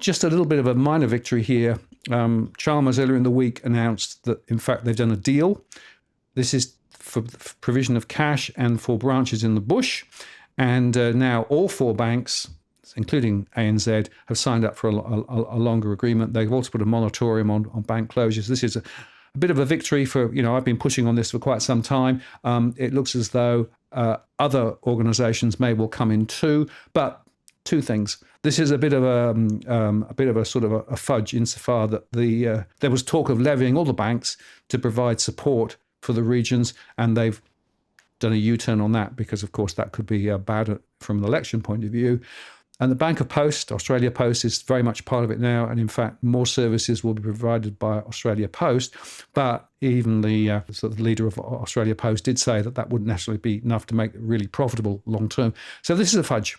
Just a little bit of a minor victory here. Chalmers earlier in the week announced that, in fact, they've done a deal. This is for provision of cash and for branches in the bush. And now all 4 banks, including ANZ, have signed up for a longer agreement. They've also put a moratorium on bank closures. This is a bit of a victory for, I've been pushing on this for quite some time. It looks as though other organisations may well come in too. But 2 things. This is a bit of a sort of a fudge insofar that there was talk of levying all the banks to provide support for the regions, and they've done a U-turn on that because, of course, that could be bad from an election point of view. And the Bank of Post, Australia Post, is very much part of it now. And in fact, more services will be provided by Australia Post. But even the sort of leader of Australia Post did say that wouldn't necessarily be enough to make it really profitable long term. So this is a fudge.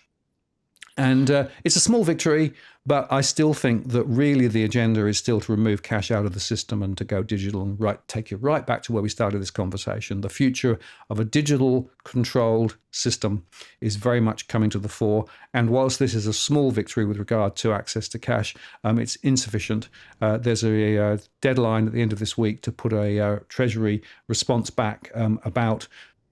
And it's a small victory, but I still think that really the agenda is still to remove cash out of the system and to go digital and take you right back to where we started this conversation. The future of a digital controlled system is very much coming to the fore. And whilst this is a small victory with regard to access to cash, it's insufficient. There's a deadline at the end of this week to put a Treasury response back about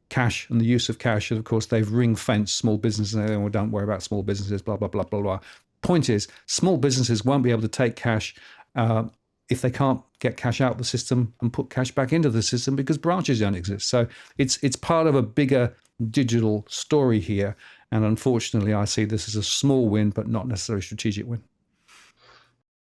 cash and the use of cash. And of course, they've ring-fenced small businesses and they don't worry about small businesses, blah, blah, blah, blah, blah. Point is, small businesses won't be able to take cash if they can't get cash out of the system and put cash back into the system because branches don't exist. So it's part of a bigger digital story here. And unfortunately, I see this as a small win, but not necessarily a strategic win.